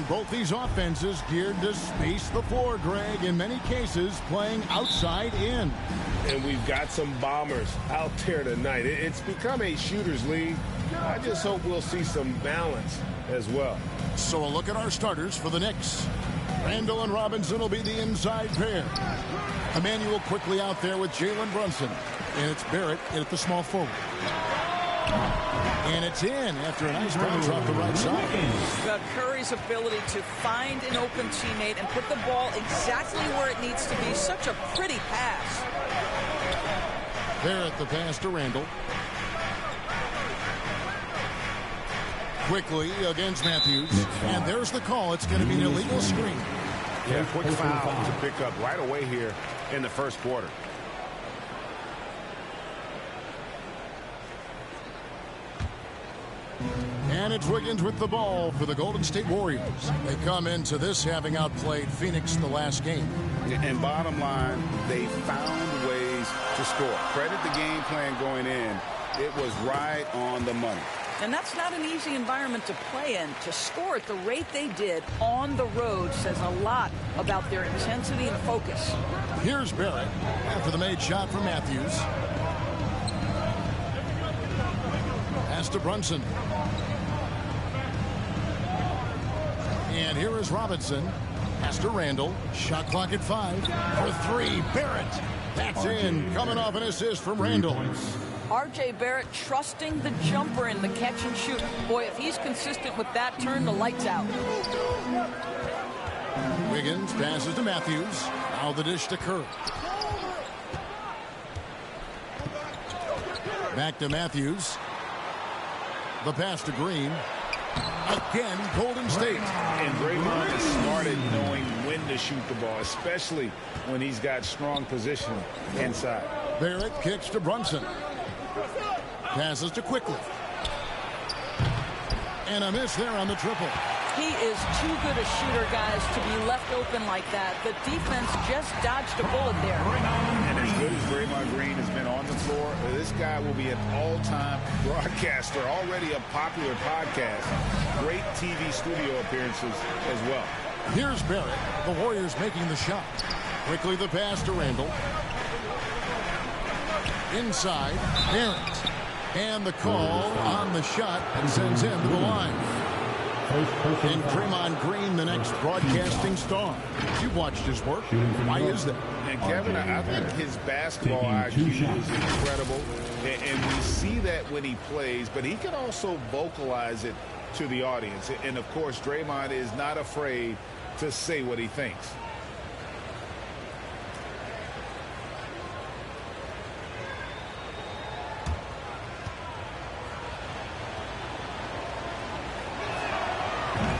both these offenses geared to space the floor, Greg, in many cases playing outside in. And we've got some bombers out there tonight. It's become a shooter's league. I just hope we'll see some balance as well. So a look at our starters for the Knicks. Randall and Robinson will be the inside pair. Emmanuel quickly out there with Jalen Brunson. And it's Barrett in at the small forward. And it's in after a nice bounce off the right side. Well, Curry's ability to find an open teammate and put the ball exactly where it needs to be. Such a pretty pass. Barrett the pass to Randall. Quickly against Matthews. And there's the call. It's going to be an illegal screen. Yeah, quick foul to pick up right away here in the first quarter. And it's Wiggins with the ball for the Golden State Warriors. They come into this having outplayed Phoenix the last game. And bottom line, they found ways to score. Credit the game plan going in. It was right on the money. And that's not an easy environment to play in. To score at the rate they did on the road says a lot about their intensity and focus. Here's Barrett after the made shot from Matthews. Pass to Brunson. And here is Robinson. Pass to Randall. Shot clock at 5. For 3, Barrett. That's in. Coming off an assist from Randall. R.J. Barrett trusting the jumper in the catch and shoot. Boy, if he's consistent with that, turn the lights out. Wiggins passes to Matthews. Now the dish to Curry. Back to Matthews. The pass to Green. Again, Golden State. And Draymond has started knowing when to shoot the ball, especially when he's got strong position inside. Barrett kicks to Brunson. Passes to Quickly. And a miss there on the triple. He is too good a shooter, guys, to be left open like that. The defense just dodged a bullet there. And as good as Draymond Green has been on the floor, this guy will be an all-time broadcaster, already a popular podcast. Great TV studio appearances as well. Here's Barrett. The Warriors making the shot. Quickly the pass to Randall. Inside, Barrett. And the call on the shot and sends him to the line. And Draymond Green, the next broadcasting star. You've watched his work. Why is that? And Kevin, I think his basketball IQ is incredible. And we see that when he plays, but he can also vocalize it to the audience. And of course, Draymond is not afraid to say what he thinks.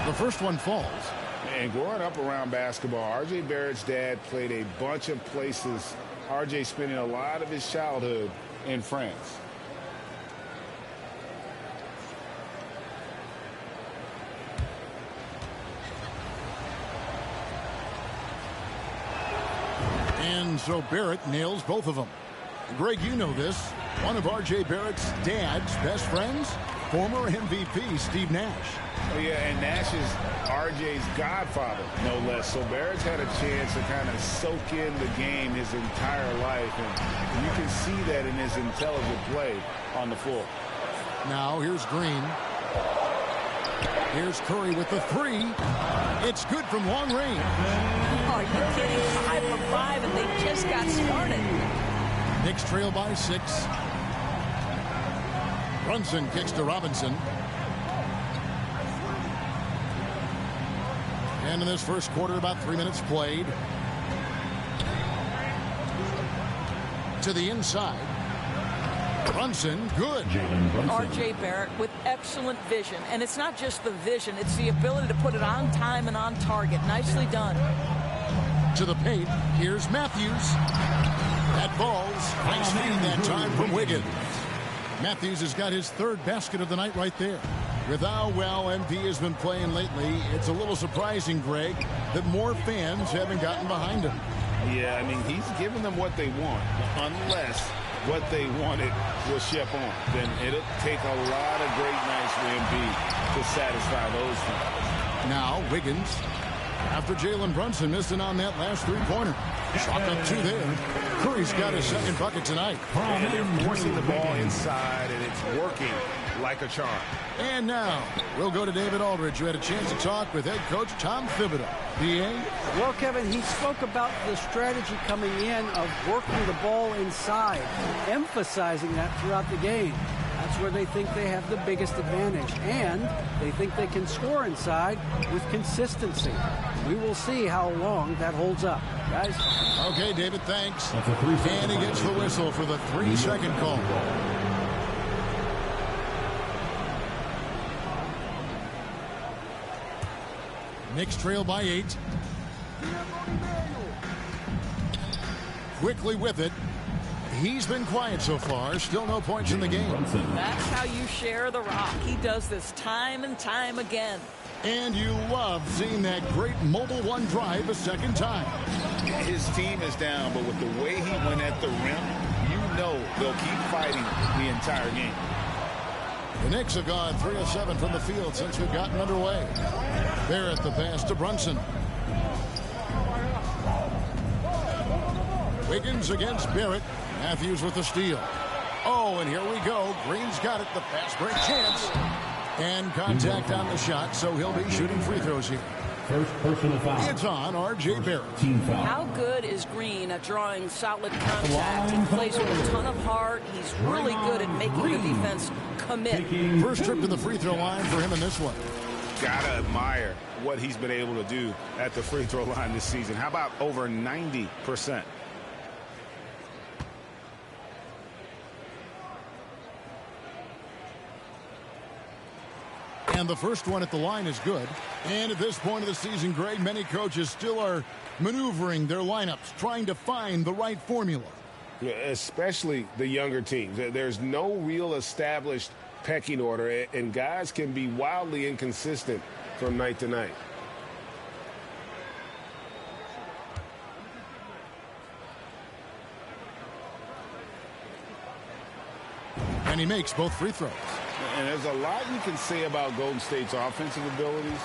The first one falls. And growing up around basketball, R.J. Barrett's dad played a bunch of places. R.J. spending a lot of his childhood in France. And so Barrett nails both of them. Greg, you know this. One of R.J. Barrett's dad's best friends, former MVP Steve Nash. Oh, yeah, and Nash is R.J.'s godfather, no less. So Barrett's had a chance to kind of soak in the game his entire life, and you can see that in his intelligent play on the floor. Now here's Green. Here's Curry with the 3. It's good from long range. Are you kidding? 5 for 5, and they just got started. Knicks trail by 6. Brunson kicks to Robinson. And in this first quarter, about 3 minutes played. To the inside. Brunson, good. R.J. Barrett with excellent vision. And it's not just the vision, it's the ability to put it on time and on target. Nicely done. To the paint, here's Matthews. That ball's nice feed that time from Wiggins. Matthews has got his 3rd basket of the night right there. With how well MP has been playing lately, it's a little surprising, Greg, that more fans haven't gotten behind him. Yeah, I mean, he's giving them what they want, unless what they wanted was Chef on. Then it'll take a lot of great nights for MP to satisfy those fans. Now Wiggins. After Jalen Brunson missing on that last three-pointer. Chalk up 2 there. Curry's got his second bucket tonight. And they're forcing the ball inside, and it's working like a charm. And now we'll go to David Aldridge, who had a chance to talk with head coach Tom Thibodeau. BA? Well, Kevin, he spoke about the strategy coming in of working the ball inside, emphasizing that throughout the game. That's where they think they have the biggest advantage, and they think they can score inside with consistency. We will see how long that holds up, guys. Okay, David, thanks. And he gets the whistle for the 3-second call. Knicks trail by 8. Quickly with it. He's been quiet so far. Still no points in the game. That's how you share the rock. He does this time and time again. And you love seeing that great mobile one drive a second time. His team is down, but with the way he went at the rim, you know they'll keep fighting the entire game. The Knicks have gone 3 of 7 from the field since we've gotten underway. Barrett the pass to Brunson. Wiggins against Barrett. Matthews with the steal. Oh, and here we go. Green's got it. The fast break chance. And contact on the shot, so he'll be shooting free throws here. First personal foul. It's on R.J. Barrett. Team foul. How good is Green at drawing solid contact? He plays with a ton of heart. He's really good at making the defense commit. First trip to the free throw line for him in this one. Gotta admire what he's been able to do at the free throw line this season. How about over 90%? And the first one at the line is good. And at this point of the season, Greg, many coaches still are maneuvering their lineups, trying to find the right formula. Yeah, especially the younger teams. There's no real established pecking order, and guys can be wildly inconsistent from night to night. And he makes both free throws. And there's a lot you can say about Golden State's offensive abilities,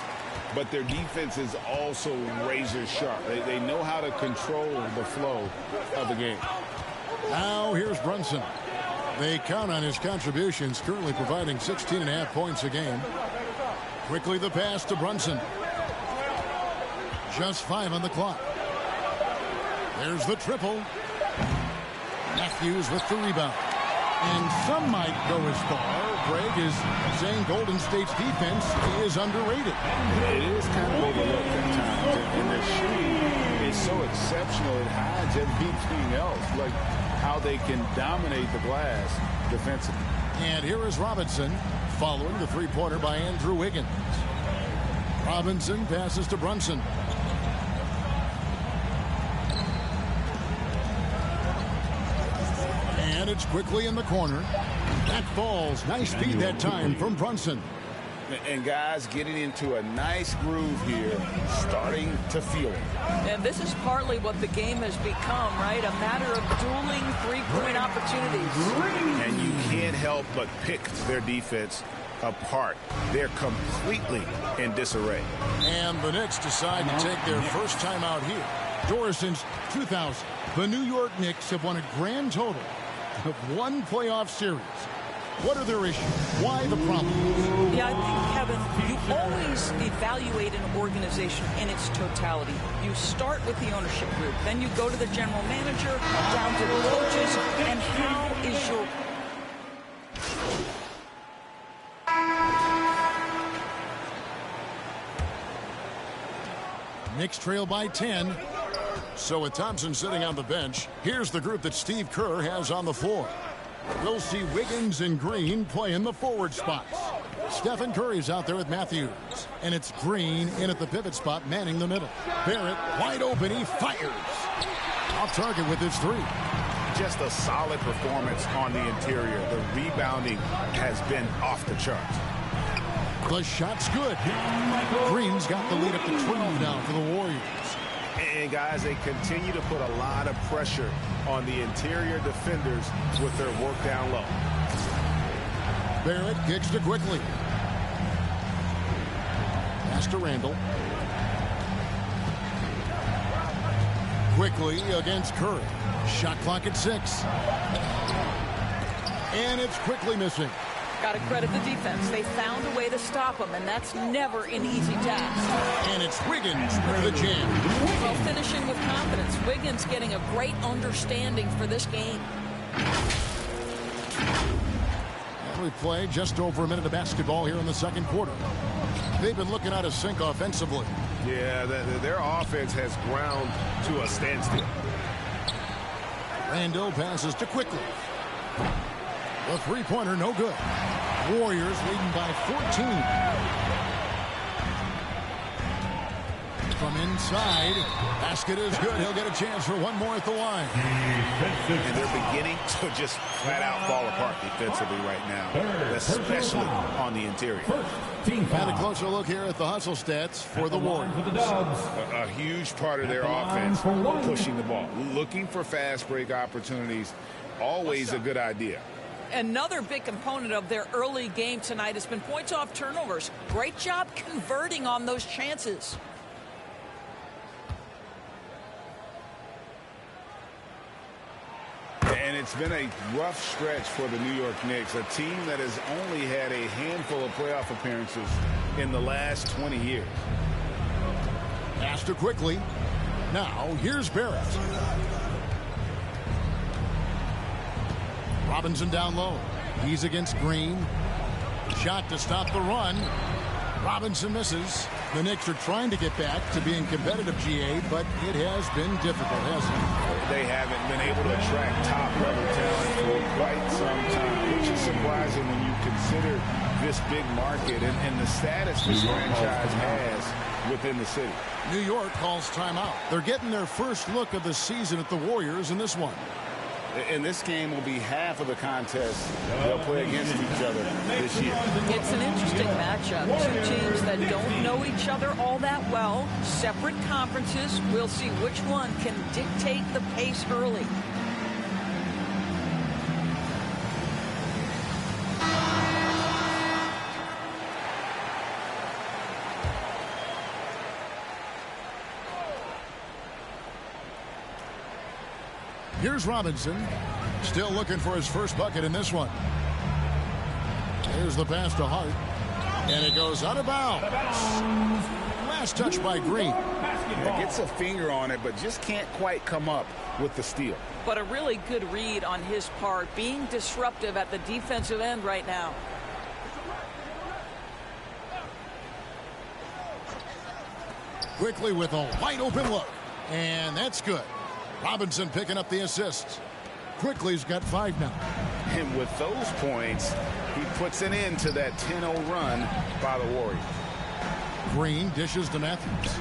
but their defense is also razor sharp. They know how to control the flow of the game. Now here's Brunson. They count on his contributions, currently providing 16.5 points a game. Quickly the pass to Brunson. Just 5 on the clock. There's the triple. Matthews with the rebound. And some might go as far, Greg, is saying Golden State's defense is underrated. It is kind of overlooked at times, and their shooting is so exceptional it hides everything else, like how they can dominate the glass defensively. And here is Robinson following the three-pointer by Andrew Wiggins. Robinson passes to Brunson. And it's quickly in the corner. That falls. Nice feed that time from Brunson. And guys getting into a nice groove here, starting to feel it. And this is partly what the game has become, right? A matter of dueling three-point opportunities. And you can't help but pick their defense apart. They're completely in disarray. And the Knicks decide to take their first time out here. Doris, since 2000, the New York Knicks have won a grand total of 1 playoff series. What are their issues? Why the problems? Yeah, I think, Kevin, you always evaluate an organization in its totality. You start with the ownership group, then you go to the general manager, down to the coaches, and how is your... Knicks trail by 10. So with Thompson sitting on the bench, here's the group that Steve Kerr has on the floor. We'll see Wiggins and Green play in the forward spots. Stephen Curry's out there with Matthews. And it's Green in at the pivot spot, manning the middle. Barrett wide open, he fires. Off target with his 3. Just a solid performance on the interior. The rebounding has been off the charts. The shot's good. Green's got the lead up to 12 now for the Warriors. And guys, they continue to put a lot of pressure on the interior defenders with their work down low. Barrett kicks to quickly. Pass to Randall. Quickly against Curry. Shot clock at 6. And it's quickly missing. Got to credit the defense. They found a way to stop him, and that's never an easy task. And it's Wiggins with the jam. Well, finishing with confidence. Wiggins getting a great understanding for this game. And we play just over a minute of basketball here in the second quarter. They've been looking out of sync offensively. Yeah, their offense has ground to a standstill. Randall passes to Quickly. The three-pointer, no good. Warriors leading by 14. From inside, basket is good. He'll get a chance for one more at the line. And they're beginning to just flat out fall apart defensively right now, especially on the interior. And a closer look here at the hustle stats for the Warriors. A huge part of their offense, pushing the ball, looking for fast break opportunities, always a good idea. Another big component of their early game tonight has been points off turnovers. Great job converting on those chances. And it's been a rough stretch for the New York Knicks, a team that has only had a handful of playoff appearances in the last 20 years. Pass to Quickly. Now, here's Barrett. Robinson down low. He's against Green. Shot to stop the run. Robinson misses. The Knicks are trying to get back to being competitive, GA, but it has been difficult, hasn't it? They haven't been able to attract top-level talent for quite some time, which is surprising when you consider this big market and the status this franchise has within the city. New York calls timeout. They're getting their first look of the season at the Warriors in this one. And this game will be half of the contest they'll play against each other this year. It's an interesting matchup. Two teams that don't know each other all that well. Separate conferences. We'll see which one can dictate the pace early. Here's Robinson, still looking for his first bucket in this one. Here's the pass to Hart, and it goes out of bounds. Last touch by Green. Gets a finger on it, but just can't quite come up with the steal. But a really good read on his part, being disruptive at the defensive end right now. Quickly with a wide open look, and that's good. Robinson picking up the assist. Quickly's got 5 now. And with those points, he puts an end to that 10-0 run by the Warriors. Green dishes to Matthews.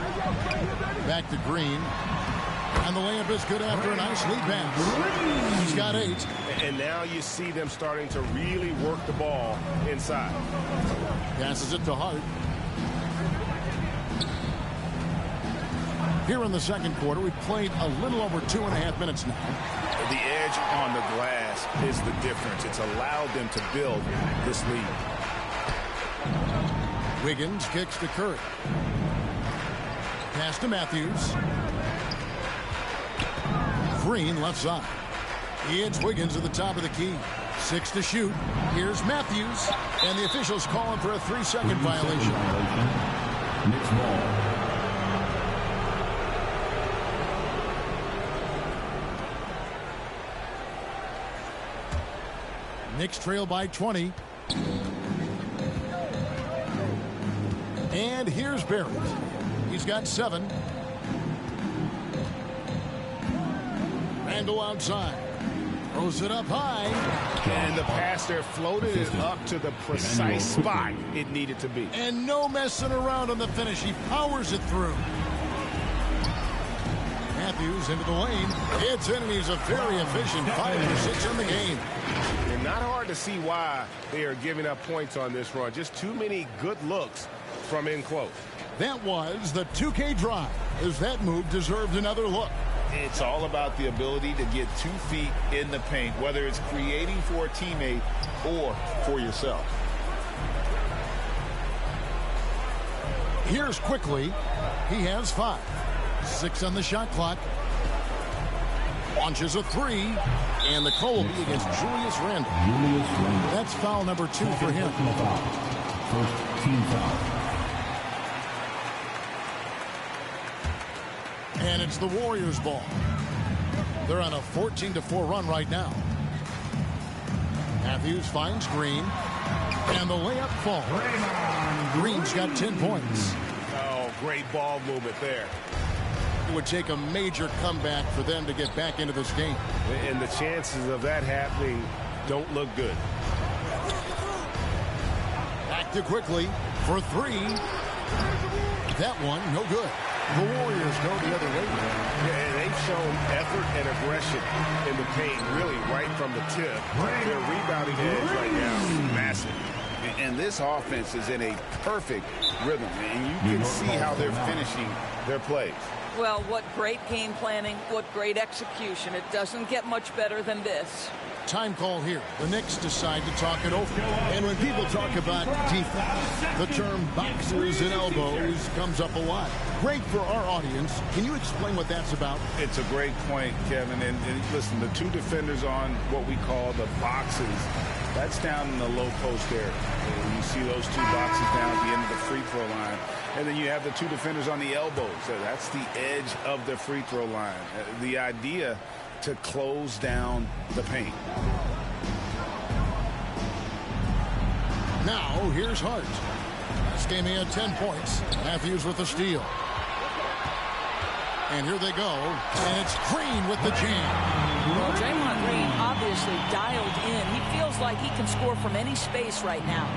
Back to Green. And the layup is good after a nice lead pass. He's got 8. And now you see them starting to really work the ball inside. Passes it to Hart. Here in the second quarter, we've played a little over 2.5 minutes now. The edge on the glass is the difference. It's allowed them to build this lead. Wiggins kicks to Curry. Pass to Matthews. Green left side. It's Wiggins at the top of the key. 6 to shoot. Here's Matthews. And the officials calling for a 3-second violation. Knicks ball. Knicks trail by 20. And here's Barrett. He's got 7. Randall outside. Throws it up high. And the pass there floated it up to the precise spot it needed to be. And no messing around on the finish. He powers it through. Matthews into the lane. It's in, and he's a very efficient 5 for 6 in the game. And not hard to see why they are giving up points on this run. Just too many good looks from in close. That was the 2K drive, as that move deserved another look. It's all about the ability to get 2 feet in the paint, whether it's creating for a teammate or for yourself. Here's quickly. He has 5. 6 on the shot clock. Launches a 3. And the call will be against Julius Randle. That's foul number 2 for him. First team foul. And it's the Warriors' ball. They're on a 14-4 run right now. Matthews finds Green. And the layup falls. Green's got 10 points. Oh, great ball movement there. It would take a major comeback for them to get back into this game. And the chances of that happening don't look good. Back to quickly for 3. That one, no good. The Warriors go the other way. Yeah, and they've shown effort and aggression in the paint, really right from the tip. Their rebounding edge right now is massive. And this offense is in a perfect rhythm, and you can see how they're finishing their plays. Well, what great game planning, what great execution. It doesn't get much better than this. Time call here. The Knicks decide to talk it over. And when people talk about defense, the term boxes and elbows comes up a lot. Great for our audience. Can you explain what that's about? It's a great point, Kevin. And listen, the 2 defenders on what we call the boxes, that's down in the low post area. And you see those 2 boxes down at the end of the free throw line. And then you have the 2 defenders on the elbows. So that's the edge of the free throw line. The idea to close down the paint. Now, here's Hart. Last game he had 10 points. Matthews with the steal. And here they go. And it's Green with the jam. Well, Draymond Green obviously dialed in. He feels like he can score from any space right now.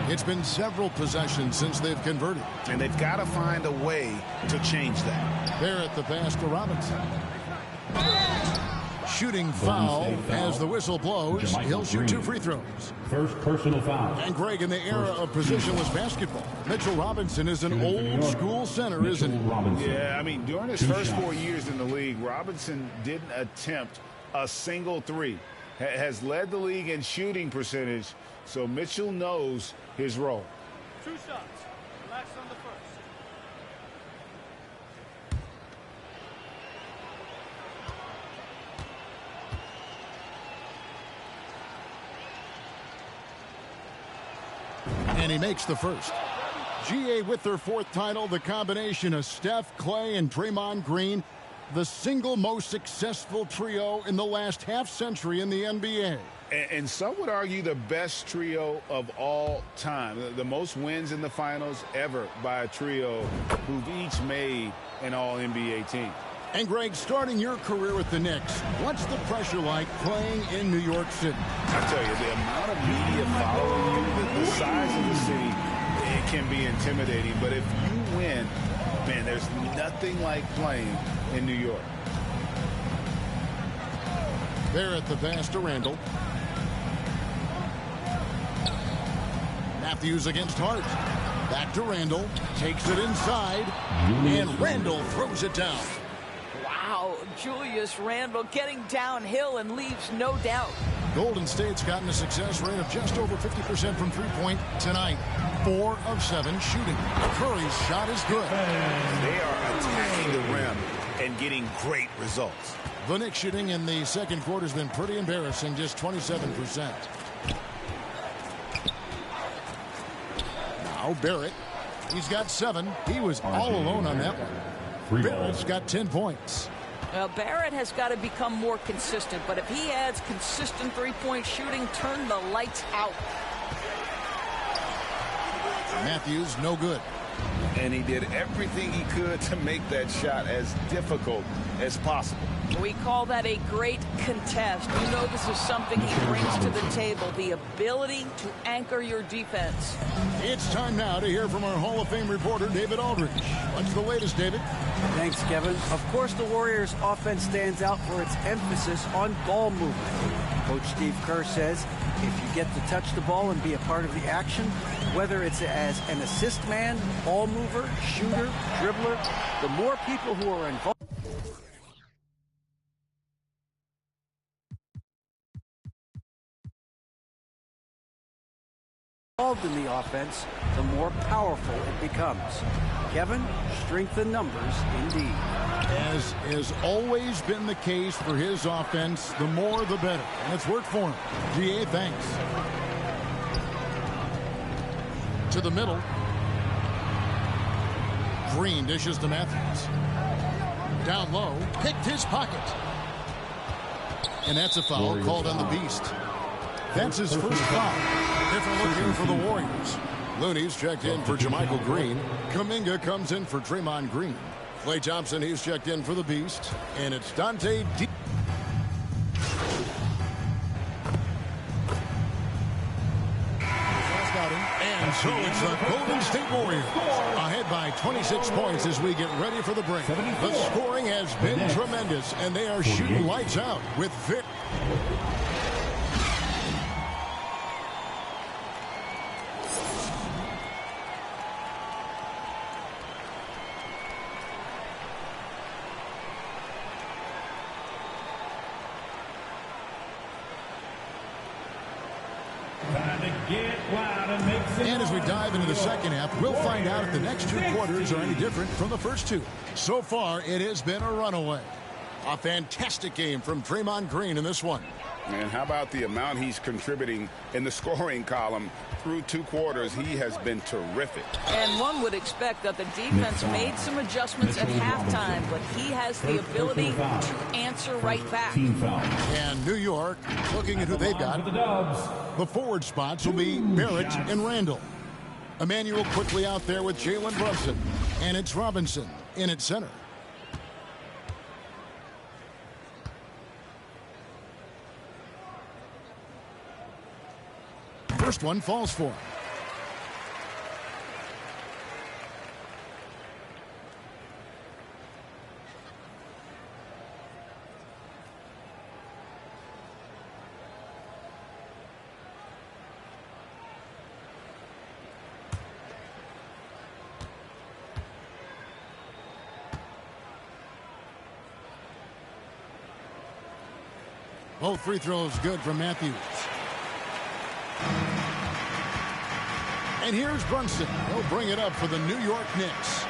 It's been several possessions since they've converted. And they've got to find a way to change that. Barrett the pass to Robinson. Shooting foul as the whistle blows. He'll shoot 2 free throws. First personal foul. And Greg, in the era of positionless basketball, Mitchell Robinson is an old school center, isn't he? Yeah, I mean, during his first 4 years in the league, Robinson didn't attempt a single 3. Has led the league in shooting percentage, so Mitchell knows his role. 2 shots. Relax on the first. And he makes the first. GA with their 4th title, the combination of Steph, Clay, and Draymond Green, the single most successful trio in the last half-century in the NBA. And some would argue the best trio of all time. The most wins in the finals ever by a trio who've each made an All-NBA team. And Greg, starting your career with the Knicks, what's the pressure like playing in New York City? I tell you, the amount of media following you, the size of the city, it can be intimidating. But if you win, man, there's nothing like playing in New York. Barrett the pass to Randle. Matthews against Hart. Back to Randle. Takes it inside. And Randle throws it down. Wow, Julius Randle getting downhill and leaves no doubt. Golden State's gotten a success rate of just over 50% from three-point tonight. 4 of 7 shooting. Curry's shot is good. They are attacking the rim and getting great results. The Knicks shooting in the second quarter has been pretty embarrassing, just 27%. Now Barrett. He's got 7. He was all alone on that one. Barrett's got 10 points. Well, Barrett has got to become more consistent, but if he adds consistent three-point shooting, turn the lights out. Matthews, no good. And he did everything he could to make that shot as difficult as possible. We call that a great contest. You know this is something he brings to the table, the ability to anchor your defense. It's time now to hear from our Hall of Fame reporter, David Aldridge. What's the latest, David? Thanks, Kevin. Of course, the Warriors' offense stands out for its emphasis on ball movement. Coach Steve Kerr says if you get to touch the ball and be a part of the action, whether it's as an assist man, ball mover, shooter, dribbler, the more people who are involved involved in the offense, the more powerful it becomes. Kevin, strength in numbers indeed. As has always been the case for his offense, the more the better. And it's worked for him. GA, thanks. To the middle. Green dishes to Matthews. Down low, picked his pocket. And that's a foul called on the Beast. That's his first foul. Different look here for the Warriors. Looney's checked in for Jermichael Green. Kuminga comes in for Draymond Green. Klay Thompson, he's checked in for the Beast. And it's Dante D. And so it's the Golden State Warriors ahead by 26 points as we get ready for the break. The scoring has been tremendous, and they are shooting lights out with Vic. And as we dive into the second half, we'll find out if the next two quarters are any different from the first two. So far, it has been a runaway. A fantastic game from Draymond Green in this one. And how about the amount he's contributing in the scoring column through two quarters? He has been terrific. And one would expect that the defense made some adjustments at halftime, but he has the ability to answer right back. And New York, looking at who they've got, the forward spots will be Barrett and Randall. Emmanuel quickly out there with Jalen Brunson. And it's Robinson in at center. First one falls for him. Both free throws good from Matthews. And here's Brunson. He'll bring it up for the New York Knicks.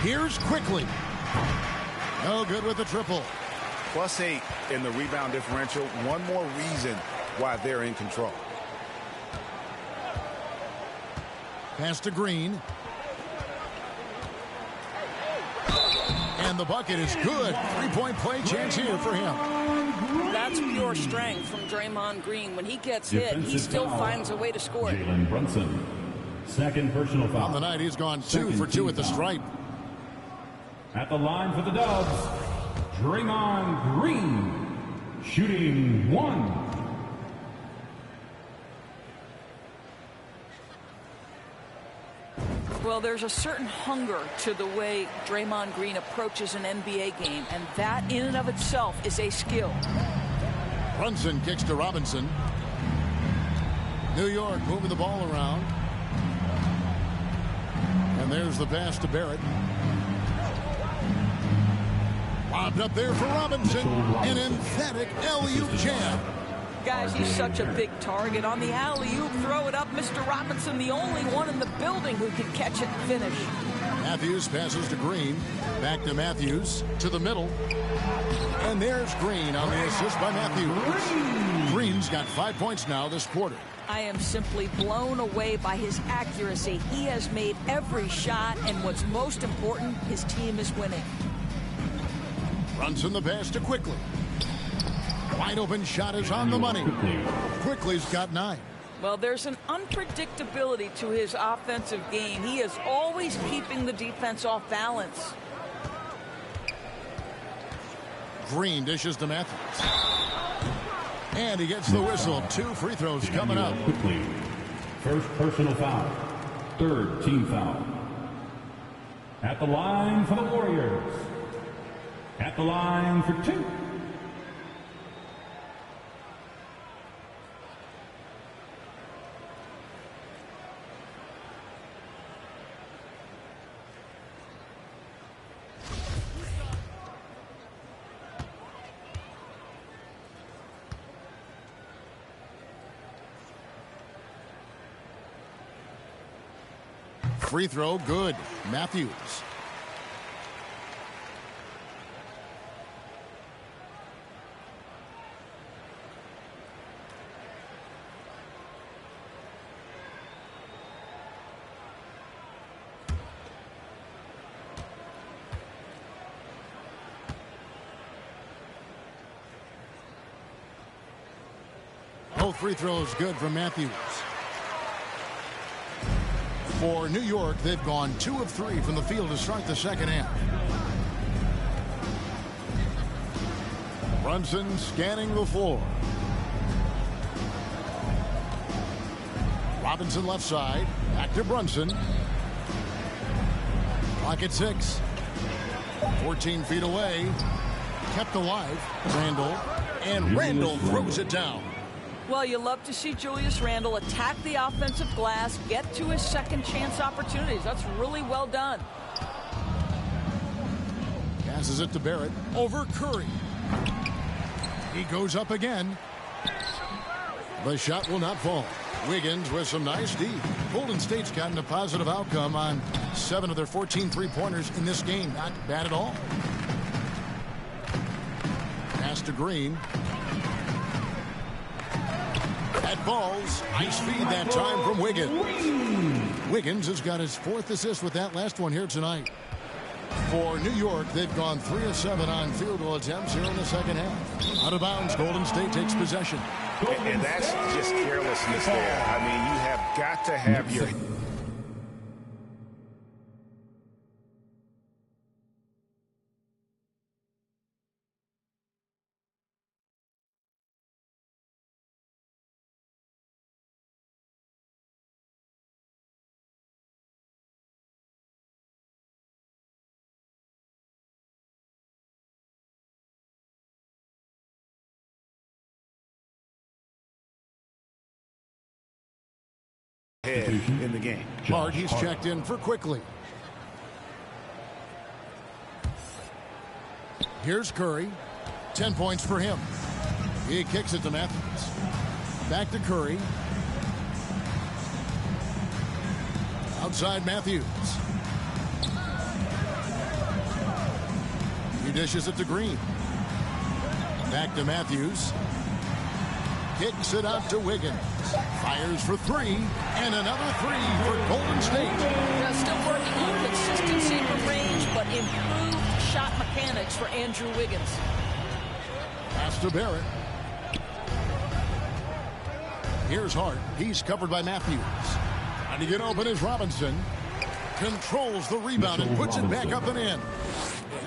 Here's Quickly. No good with the triple. +8 in the rebound differential. One more reason why they're in control. Pass to Green. And the bucket is good. Three-point play chance here for him. That's pure strength from Draymond Green. When he gets hit, he still finds a way to score. Jalen Brunson, second personal foul. On the night, he's gone 2 for 2 at the stripe. At the line for the Dubs, Draymond Green, shooting 1. Well, there's a certain hunger to the way Draymond Green approaches an NBA game, and that in and of itself is a skill. Brunson kicks to Robinson. New York moving the ball around. And there's the pass to Barrett. Lobbed up there for Robinson. An emphatic alley-oop jam. Guys, he's such a big target. On the alley-oop, throw it up. Mr. Robinson, the only one in the building who can catch it and finish. Matthews passes to Green. Back to Matthews. To the middle. And there's Green on the assist by Matthews. Green's got 5 points now this quarter. I am simply blown away by his accuracy. He has made every shot, and what's most important, his team is winning. Brunson the pass to Quickly. Wide open shot is on the money. Quickly's got 9. Well, there's an unpredictability to his offensive game. He is always keeping the defense off balance. Green dishes to Matthews. And he gets the whistle. 2 free throws coming up. Quickly, first personal foul, third team foul. At the line for the Warriors. At the line for 2. Free throw, good. Matthews. Both free throws good for Matthews. For New York, they've gone 2 of 3 from the field to start the second half. Brunson scanning the floor. Robinson left side. Back to Brunson. Clock at 6. 14 feet away. Kept alive. Randle. And Randle throws it down. Well, you love to see Julius Randle attack the offensive glass, get to his second chance opportunities. That's really well done. Passes it to Barrett. Over Curry. He goes up again. The shot will not fall. Wiggins with some nice D. Golden State's gotten a positive outcome on 7 of their 14 three-pointers in this game. Not bad at all. Pass to Green. At balls, nice feed that time from Wiggins. Wiggins has got his 4th assist with that last one here tonight. For New York, they've gone 3 of 7 on field goal attempts here in the second half. Out of bounds, Golden State takes possession. And that's just carelessness there. I mean, you have got to have your... head in the game. Hart, he's checked in for quickly. Here's Curry. 10 points for him. He kicks it to Matthews. Back to Curry. Outside Matthews. He dishes it to Green. Back to Matthews. Kicks it out to Wiggins. Fires for 3. And another 3 for Golden State. Still working on consistency from range, but improved shot mechanics for Andrew Wiggins. Pass to Barrett. Here's Hart. He's covered by Matthews. And to get open is Robinson. Controls the rebound and puts it back up and in.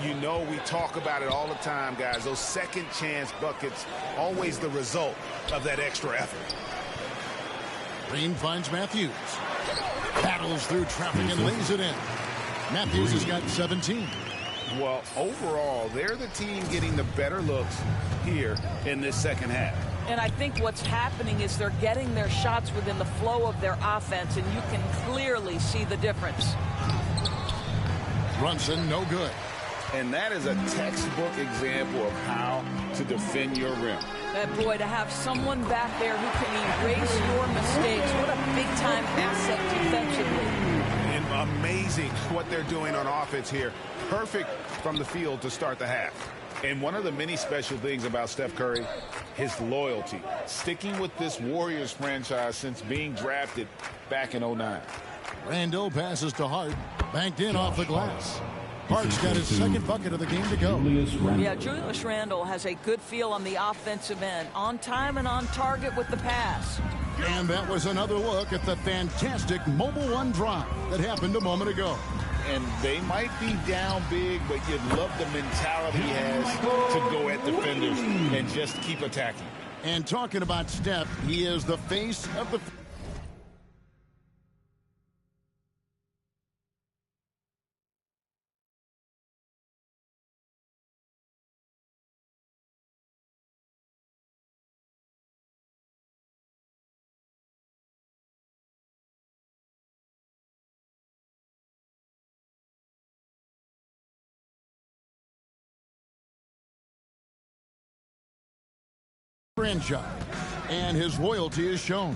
You know, we talk about it all the time, guys. Those second chance buckets, always the result of that extra effort. Green finds Matthews. Battles through traffic and lays it in. Matthews has got 17. Well, overall, they're the team getting the better looks here in this second half. And I think what's happening is they're getting their shots within the flow of their offense, and you can clearly see the difference. Brunson, no good. And that is a textbook example of how to defend your rim. That boy, to have someone back there who can erase your mistakes, what a big-time asset defensively. And amazing what they're doing on offense here. Perfect from the field to start the half. And one of the many special things about Steph Curry, his loyalty. Sticking with this Warriors franchise since being drafted back in 09. Randle passes to Hart. Banked in off the glass. Hart's got his second bucket of the game to go. Yeah, Julius Randle has a good feel on the offensive end. On time and on target with the pass. And that was another look at the fantastic Mobile One drive that happened a moment ago. And they might be down big, but you'd love the mentality he has to go at defenders and just keep attacking. And talking about Steph, he is the face of the... franchise, and his loyalty is shown.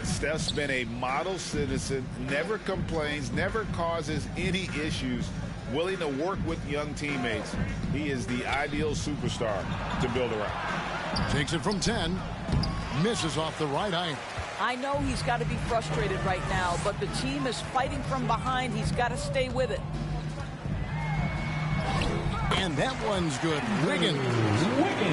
Steph's been a model citizen, never complains, never causes any issues, willing to work with young teammates. He is the ideal superstar to build around. Takes it from 10. Misses off the right eye. I know he's got to be frustrated right now, but the team is fighting from behind. He's got to stay with it. And that one's good.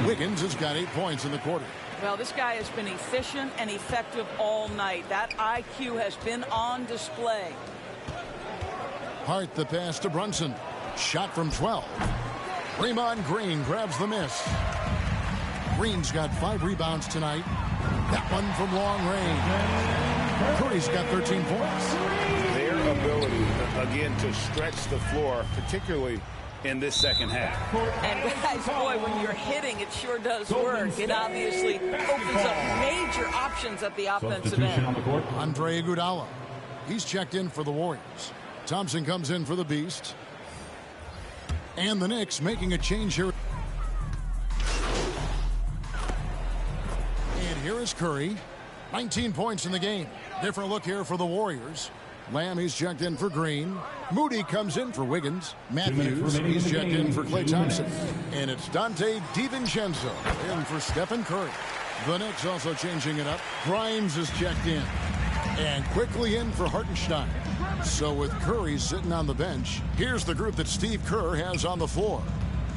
Wiggins has got 8 points in the quarter. Well, this guy has been efficient and effective all night. That IQ has been on display. Hart the pass to Brunson. Shot from 12. Draymond Green grabs the miss. Green's got 5 rebounds tonight. That one from long range. Curry's got 13 points. Their ability, again, to stretch the floor, particularly in this second half. And guys, boy, when you're hitting, it sure does work. It obviously opens up major options at the offensive end. Andre Iguodala. He's checked in for the Warriors. Thompson comes in for the Beast. And the Knicks making a change here. And here is Curry. 19 points in the game. Different look here for the Warriors. Lamb, he's checked in for Green. Moody comes in for Wiggins. Matthews, he's checked in for Klay Thompson. And it's Dante DiVincenzo in for Stephen Curry. The Knicks also changing it up. Grimes is checked in. And quickly in for Hartenstein. So with Curry sitting on the bench, here's the group that Steve Kerr has on the floor.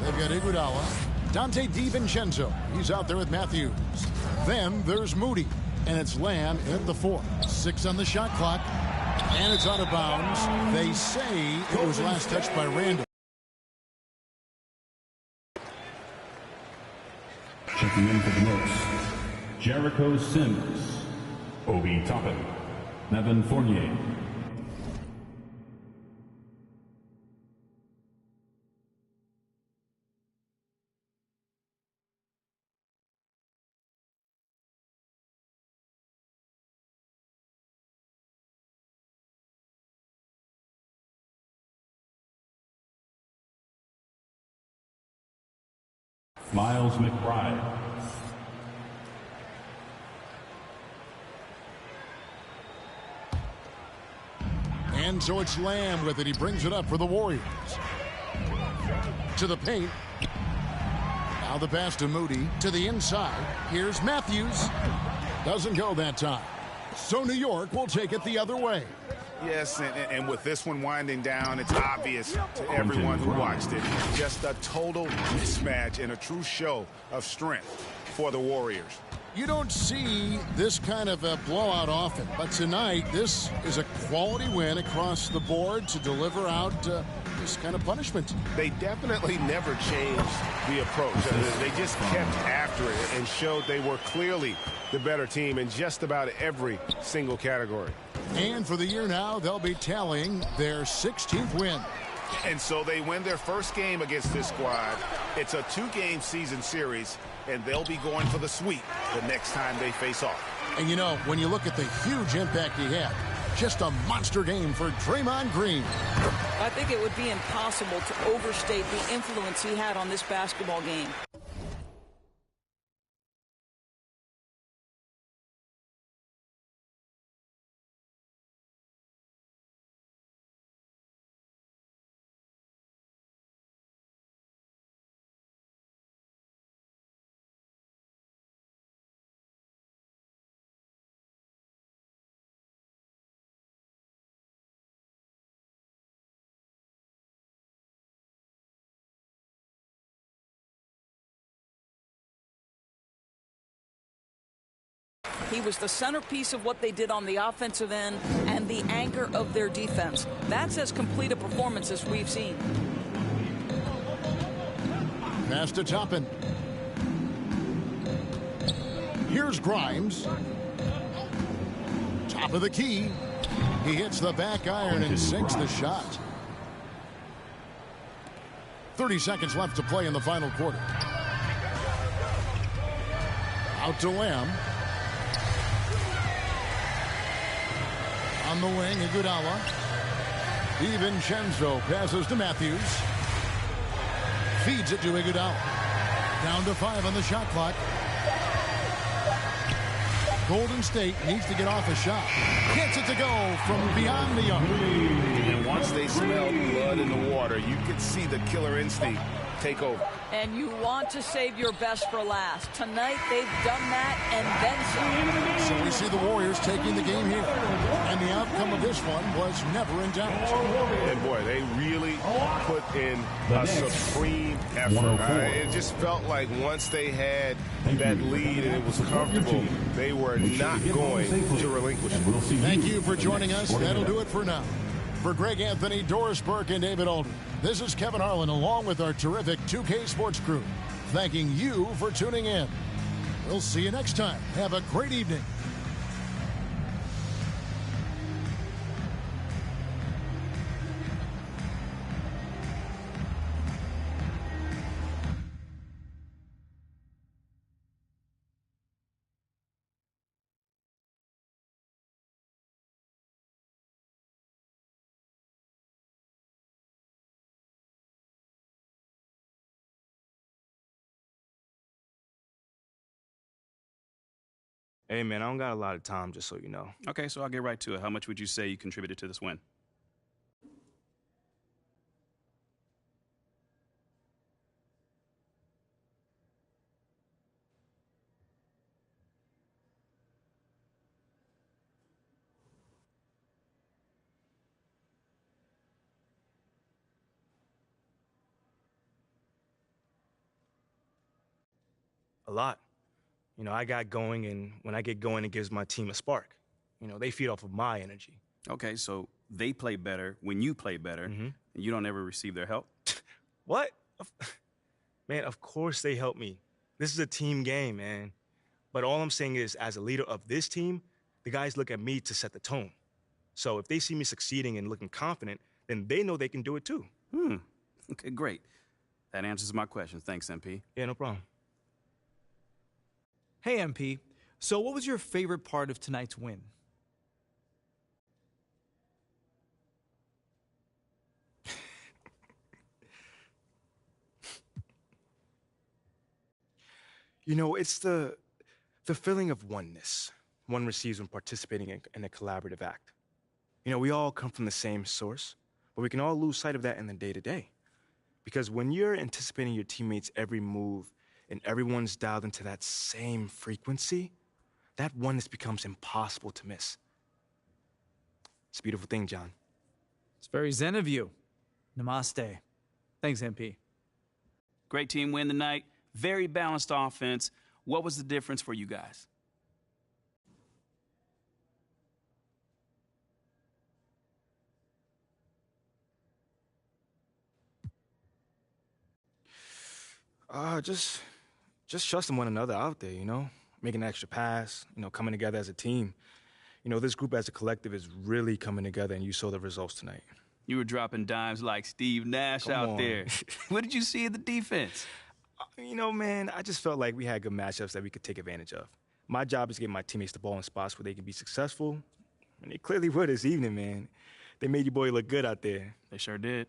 They've got Iguodala, Dante DiVincenzo. He's out there with Matthews. Then there's Moody. And it's Lamb at the 4. 6 on the shot clock. And it's out of bounds. They say it was last touched by Randall. Checking in for the Knicks, Jericho Sims, Obi Toppin, Evan Fournier. Miles McBride. And so it's Lamb with it. He brings it up for the Warriors. To the paint. Now the pass to Moody. To the inside. Here's Matthews. Doesn't go that time. So New York will take it the other way. Yes, and with this one winding down, it's obvious to everyone who watched it. Just a total mismatch and a true show of strength for the Warriors. You don't see this kind of a blowout often, but tonight this is a quality win across the board to deliver out this kind of punishment. They definitely never changed the approach. They just kept after it and showed they were clearly the better team in just about every single category. And for the year now, they'll be tallying their 16th win. And so they win their first game against this squad. It's a 2-game season series, and they'll be going for the sweep the next time they face off. And you know, when you look at the huge impact he had, just a monster game for Draymond Green. I think it would be impossible to overstate the influence he had on this basketball game. He was the centerpiece of what they did on the offensive end and the anchor of their defense. That's as complete a performance as we've seen. Pass to Toppin. Here's Grimes. Top of the key. He hits the back iron and sinks the shot. 30 seconds left to play in the final quarter. Out to Lamb. On the wing, Iguodala. DiVincenzo passes to Matthews. Feeds it to Iguodala. Down to 5 on the shot clock. Golden State needs to get off a shot. Gets it to go from beyond the arc. And once they smelled blood in the water, you could see the killer instinct take over. And you want to save your best for last. Tonight, they've done that and then some. So we see the Warriors taking the game here. And the outcome of this one was never in doubt. And boy, they really put in a supreme effort. It just felt like once they had that lead and it was comfortable, they were not going to relinquish it. Thank you for joining us. That'll do it for now. For Greg Anthony, Doris Burke, and David Aldridge, this is Kevin Harlan along with our terrific 2K Sports crew, thanking you for tuning in. We'll see you next time. Have a great evening. Hey, man, I don't got a lot of time, just so you know. Okay, so I'll get right to it. How much would you say you contributed to this win? A lot. You know, I got going, and when I get going, it gives my team a spark. You know, they feed off of my energy. Okay, so they play better when you play better, and you don't ever receive their help? What? Man, of course they help me. This is a team game, man. But all I'm saying is, as a leader of this team, the guys look at me to set the tone. So if they see me succeeding and looking confident, then they know they can do it too. Okay, great. That answers my question. Thanks, MP. Yeah, no problem. Hey, MP. So what was your favorite part of tonight's win? You know, it's the feeling of oneness one receives when participating in a collaborative act. You know, we all come from the same source, but we can all lose sight of that in the day-to-day. Because when you're anticipating your teammates' every move and everyone's dialed into that same frequency, that oneness becomes impossible to miss. It's a beautiful thing, John. It's very zen of you. Namaste. Thanks, MP. Great team win tonight. Very balanced offense. What was the difference for you guys? Just trusting one another out there, you know? Making an extra pass, you know, coming together as a team. You know, this group as a collective is really coming together, and you saw the results tonight. You were dropping dimes like Steve Nash out there. What did you see in the defense? You know, man, I just felt like we had good matchups that we could take advantage of. My job is to get my teammates the ball in spots where they can be successful, and they clearly were this evening, man. They made your boy look good out there. They sure did.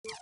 you